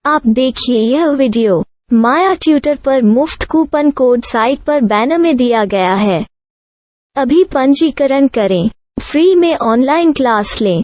आप देखिए यह वीडियो माया ट्यूटर पर मुफ्त कूपन कोड साइट पर बैनर में दिया गया है। अभी पंजीकरण करें, फ्री में ऑनलाइन क्लास लें।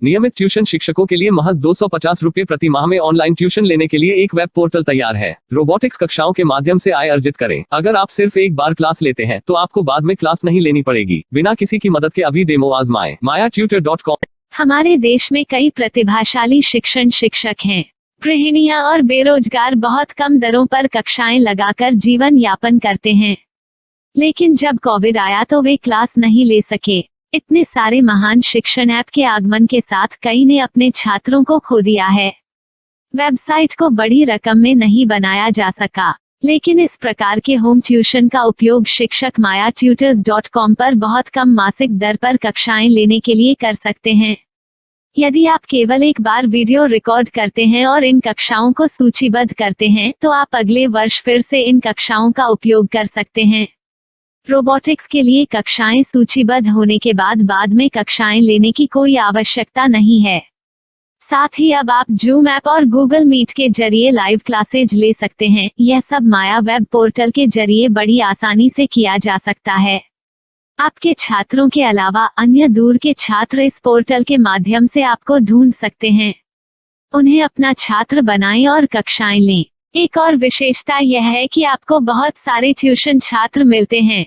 नियमित ट्यूशन शिक्षकों के लिए महज 250 रुपये प्रति माह में ऑनलाइन ट्यूशन लेने के लिए एक वेब पोर्टल तैयार है। रोबोटिक्स कक्षाओं के माध्यम से आय अर्जित करें। अगर आप सिर्फ एक बार क्लास लेते हैं तो आपको बाद में क्लास नहीं लेनी पड़ेगी। बिना किसी की मदद के अभी डेमो आजमाएं। mayatutor.com। हमारे देश में कई प्रतिभाशाली शिक्षक हैं। गृहिणियां और बेरोजगार बहुत कम दरों पर कक्षाएं लगाकर जीवन यापन करते हैं, लेकिन जब कोविड आया तो वे क्लास नहीं ले सके। इतने सारे महान शिक्षण ऐप के आगमन के साथ कई ने अपने छात्रों को खो दिया है। वेबसाइट को बड़ी रकम में नहीं बनाया जा सका, लेकिन इस प्रकार के होम ट्यूशन का उपयोग शिक्षक mayatutors.com पर बहुत कम मासिक दर पर कक्षाएं लेने के लिए कर सकते हैं। यदि आप केवल एक बार वीडियो रिकॉर्ड करते हैं और इन कक्षाओं को सूचीबद्ध करते हैं तो आप अगले वर्ष फिर से इन कक्षाओं का उपयोग कर सकते हैं। रोबोटिक्स के लिए कक्षाएं सूचीबद्ध होने के बाद में कक्षाएं लेने की कोई आवश्यकता नहीं है। साथ ही अब आप जूम ऐप और गूगल मीट के जरिए लाइव क्लासेज ले सकते हैं। यह सब माया वेब पोर्टल के जरिए बड़ी आसानी से किया जा सकता है। आपके छात्रों के अलावा अन्य दूर के छात्र इस पोर्टल के माध्यम से आपको ढूंढ सकते हैं। उन्हें अपना छात्र बनाएं और कक्षाएं लें। एक और विशेषता यह है कि आपको बहुत सारे ट्यूशन छात्र मिलते हैं।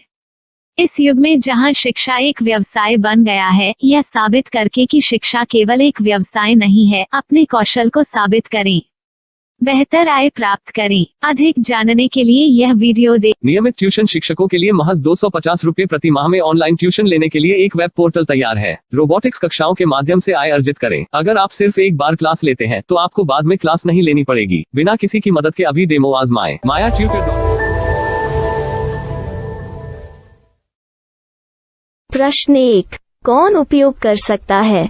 इस युग में जहां शिक्षा एक व्यवसाय बन गया है, यह साबित करके कि शिक्षा केवल एक व्यवसाय नहीं है, अपने कौशल को साबित करें, बेहतर आय प्राप्त करें। अधिक जानने के लिए यह वीडियो देखें। नियमित ट्यूशन शिक्षकों के लिए महज 250 रुपये प्रति माह में ऑनलाइन ट्यूशन लेने के लिए एक वेब पोर्टल तैयार है। रोबोटिक्स कक्षाओं के माध्यम से आय अर्जित करें। अगर आप सिर्फ एक बार क्लास लेते हैं तो आपको बाद में क्लास नहीं लेनी पड़ेगी। बिना किसी की मदद के अभी डेमो आजमाएं। mayatutor.com। प्रश्न 1, कौन उपयोग कर सकता है?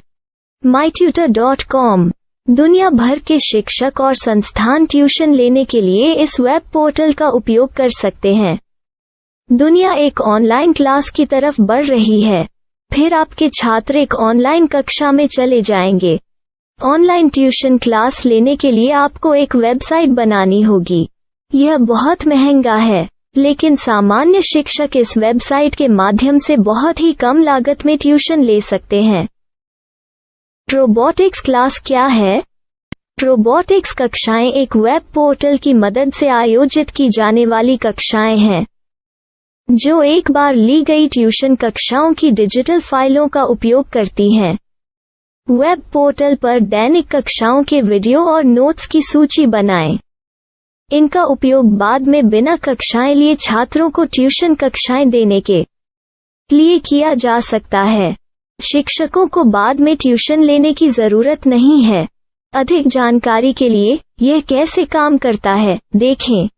mytutor.com दुनिया भर के शिक्षक और संस्थान ट्यूशन लेने के लिए इस वेब पोर्टल का उपयोग कर सकते हैं। दुनिया एक ऑनलाइन क्लास की तरफ बढ़ रही है। फिर आपके छात्र एक ऑनलाइन कक्षा में चले जाएंगे। ऑनलाइन ट्यूशन क्लास लेने के लिए आपको एक वेबसाइट बनानी होगी। यह बहुत महंगा है, लेकिन सामान्य शिक्षक इस वेबसाइट के माध्यम से बहुत ही कम लागत में ट्यूशन ले सकते हैं। रोबोटिक्स क्लास क्या है? रोबोटिक्स कक्षाएं एक वेब पोर्टल की मदद से आयोजित की जाने वाली कक्षाएं हैं, जो एक बार ली गई ट्यूशन कक्षाओं की डिजिटल फाइलों का उपयोग करती हैं। वेब पोर्टल पर दैनिक कक्षाओं के वीडियो और नोट्स की सूची बनाएं। इनका उपयोग बाद में बिना कक्षाएं लिए छात्रों को ट्यूशन कक्षाएं देने के लिए किया जा सकता है। शिक्षकों को बाद में ट्यूशन लेने की जरूरत नहीं है। अधिक जानकारी के लिए यह कैसे काम करता है, देखें।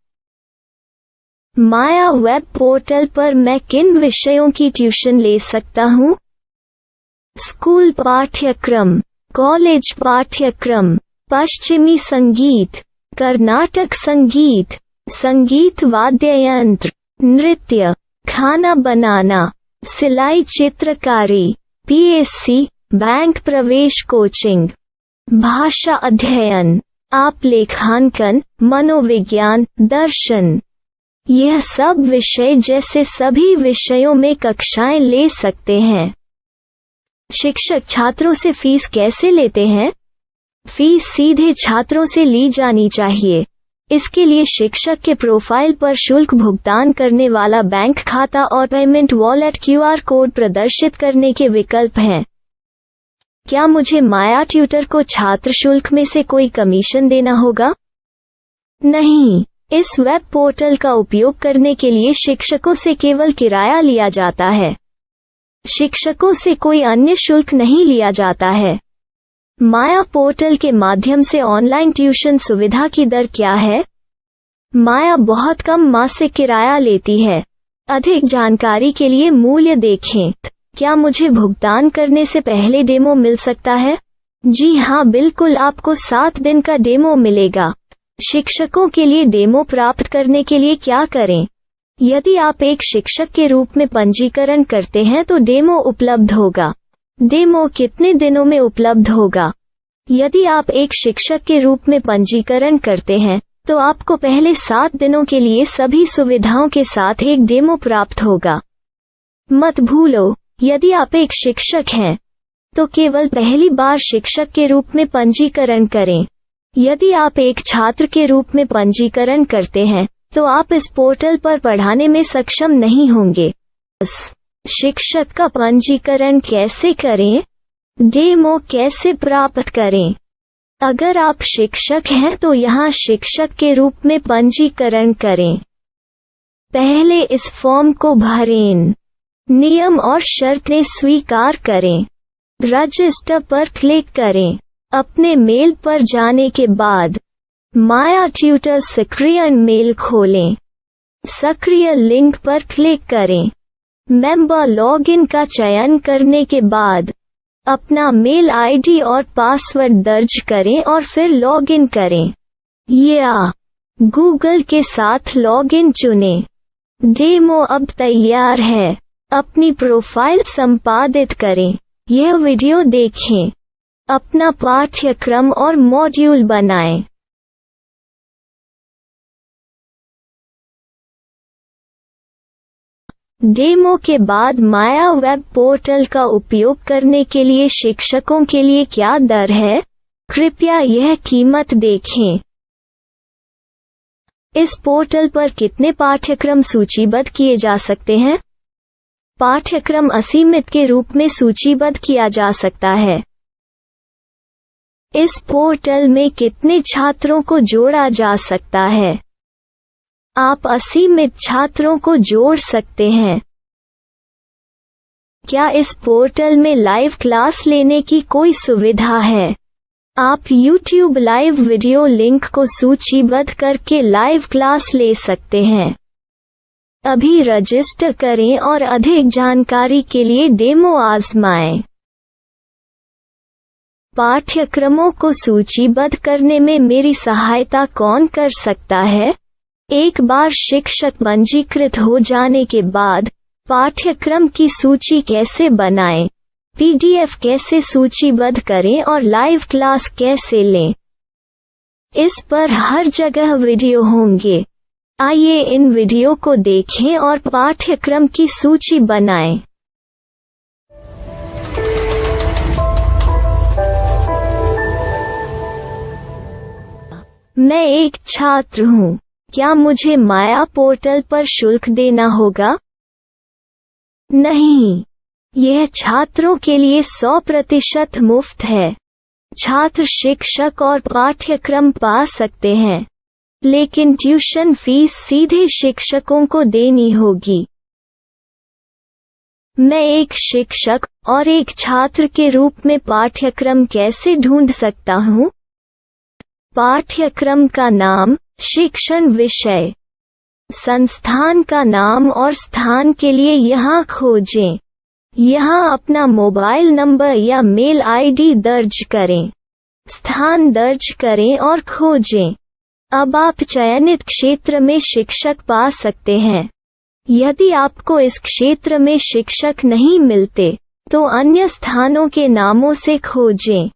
माया वेब पोर्टल पर मैं किन विषयों की ट्यूशन ले सकता हूँ? स्कूल पाठ्यक्रम, कॉलेज पाठ्यक्रम, पश्चिमी संगीत, कर्नाटक संगीत, संगीत वाद्य यंत्र, नृत्य, खाना बनाना, सिलाई चित्रकारी, PSC, बैंक प्रवेश कोचिंग, भाषा अध्ययन, आप लेखांकन, मनोविज्ञान, दर्शन। यह सब विषय जैसे सभी विषयों में कक्षाएं ले सकते हैं। शिक्षक छात्रों से फीस कैसे लेते हैं? फीस सीधे छात्रों से ली जानी चाहिए। इसके लिए शिक्षक के प्रोफाइल पर शुल्क भुगतान करने वाला बैंक खाता और पेमेंट वॉलेट QR कोड प्रदर्शित करने के विकल्प हैं। क्या मुझे माया ट्यूटर को छात्र शुल्क में से कोई कमीशन देना होगा? नहीं, इस वेब पोर्टल का उपयोग करने के लिए शिक्षकों से केवल किराया लिया जाता है। शिक्षकों से कोई अन्य शुल्क नहीं लिया जाता है। माया पोर्टल के माध्यम से ऑनलाइन ट्यूशन सुविधा की दर क्या है? माया बहुत कम मासिक किराया लेती है। अधिक जानकारी के लिए मूल्य देखें। क्या मुझे भुगतान करने से पहले डेमो मिल सकता है? जी हाँ, बिल्कुल, आपको 7 दिन का डेमो मिलेगा। शिक्षकों के लिए डेमो प्राप्त करने के लिए क्या करें? यदि आप एक शिक्षक के रूप में पंजीकरण करते हैं तो डेमो उपलब्ध होगा। डेमो कितने दिनों में उपलब्ध होगा? यदि आप एक शिक्षक के रूप में पंजीकरण करते हैं तो आपको पहले 7 दिनों के लिए सभी सुविधाओं के साथ एक डेमो प्राप्त होगा। मत भूलो, यदि आप एक शिक्षक हैं तो केवल पहली बार शिक्षक के रूप में पंजीकरण करें। यदि आप एक छात्र के रूप में पंजीकरण करते हैं तो आप इस पोर्टल पर पढ़ाने में सक्षम नहीं होंगे। शिक्षक का पंजीकरण कैसे करें? डेमो कैसे प्राप्त करें? अगर आप शिक्षक हैं तो यहाँ शिक्षक के रूप में पंजीकरण करें। पहले इस फॉर्म को भरें। नियम और शर्तें स्वीकार करें। रजिस्टर पर क्लिक करें। अपने मेल पर जाने के बाद माया ट्यूटर सक्रिय मेल खोलें। सक्रिय लिंक पर क्लिक करें। मेंबर लॉगिन का चयन करने के बाद अपना मेल आईडी और पासवर्ड दर्ज करें और फिर लॉगिन करें या गूगल के साथ लॉगिन चुनें। डेमो अब तैयार है। अपनी प्रोफाइल संपादित करें। यह वीडियो देखें। अपना पाठ्यक्रम और मॉड्यूल बनाएं। डेमो के बाद माया वेब पोर्टल का उपयोग करने के लिए शिक्षकों के लिए क्या दर है? कृपया यह कीमत देखें। इस पोर्टल पर कितने पाठ्यक्रम सूचीबद्ध किए जा सकते हैं? पाठ्यक्रम असीमित के रूप में सूचीबद्ध किया जा सकता है। इस पोर्टल में कितने छात्रों को जोड़ा जा सकता है? आप असीमित छात्रों को जोड़ सकते हैं। क्या इस पोर्टल में लाइव क्लास लेने की कोई सुविधा है? आप YouTube लाइव वीडियो लिंक को सूचीबद्ध करके लाइव क्लास ले सकते हैं। अभी रजिस्टर करें और अधिक जानकारी के लिए डेमो आजमाएं। पाठ्यक्रमों को सूचीबद्ध करने में मेरी सहायता कौन कर सकता है? एक बार शिक्षक पंजीकृत हो जाने के बाद पाठ्यक्रम की सूची कैसे बनाएं, PDF कैसे सूचीबद्ध करें और लाइव क्लास कैसे लें, इस पर हर जगह वीडियो होंगे। आइए इन वीडियो को देखें और पाठ्यक्रम की सूची बनाएं। मैं एक छात्र हूँ। क्या मुझे माया पोर्टल पर शुल्क देना होगा? नहीं, यह छात्रों के लिए 100% मुफ्त है। छात्र शिक्षक और पाठ्यक्रम पा सकते हैं, लेकिन ट्यूशन फीस सीधे शिक्षकों को देनी होगी। मैं एक शिक्षक और एक छात्र के रूप में पाठ्यक्रम कैसे ढूंढ सकता हूँ? पाठ्यक्रम का नाम, शिक्षण विषय, संस्थान का नाम और स्थान के लिए यहाँ खोजें। यहाँ अपना मोबाइल नंबर या मेल आईडी दर्ज करें। स्थान दर्ज करें और खोजें। अब आप चयनित क्षेत्र में शिक्षक पा सकते हैं। यदि आपको इस क्षेत्र में शिक्षक नहीं मिलते तो अन्य स्थानों के नामों से खोजें।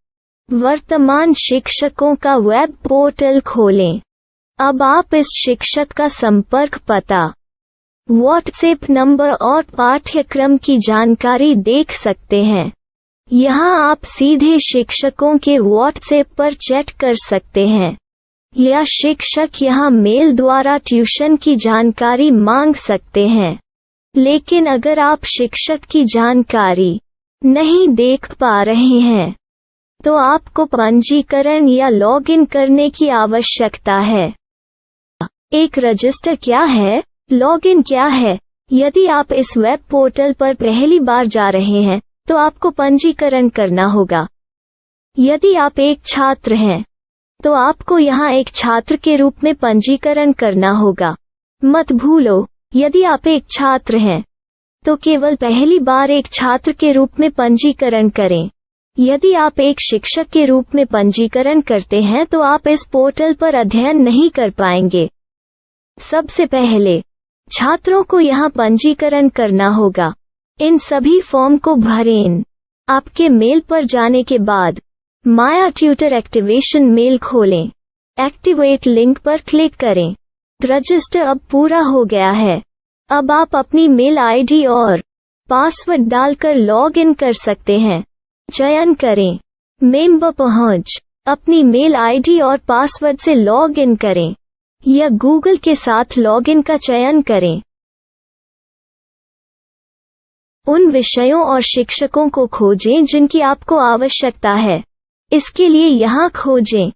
वर्तमान शिक्षकों का वेब पोर्टल खोलें। अब आप इस शिक्षक का संपर्क पता, व्हाट्सएप नंबर और पाठ्यक्रम की जानकारी देख सकते हैं। यहाँ आप सीधे शिक्षकों के व्हाट्सएप पर चैट कर सकते हैं या शिक्षक यहाँ मेल द्वारा ट्यूशन की जानकारी मांग सकते हैं। लेकिन अगर आप शिक्षक की जानकारी नहीं देख पा रहे हैं तो आपको पंजीकरण या लॉगिन करने की आवश्यकता है। एक रजिस्टर क्या है? लॉगिन क्या है? यदि आप इस वेब पोर्टल पर पहली बार जा रहे हैं तो आपको पंजीकरण करना होगा। यदि आप एक छात्र हैं तो आपको यहाँ एक छात्र के रूप में पंजीकरण करना होगा। मत भूलो, यदि आप एक छात्र हैं तो केवल पहली बार एक छात्र के रूप में पंजीकरण करें। यदि आप एक शिक्षक के रूप में पंजीकरण करते हैं तो आप इस पोर्टल पर अध्ययन नहीं कर पाएंगे। सबसे पहले छात्रों को यहाँ पंजीकरण करना होगा। इन सभी फॉर्म को भरें। आपके मेल पर जाने के बाद माया ट्यूटर एक्टिवेशन मेल खोलें। एक्टिवेट लिंक पर क्लिक करें। रजिस्टर अब पूरा हो गया है। अब आप अपनी मेल आईडी और पासवर्ड डालकर लॉग इन कर सकते हैं। चयन करें मेंबर पहुंच। अपनी मेल आईडी और पासवर्ड से लॉग इन करें या गूगल के साथ लॉग इन का चयन करें। उन विषयों और शिक्षकों को खोजें जिनकी आपको आवश्यकता है। इसके लिए यहाँ खोजें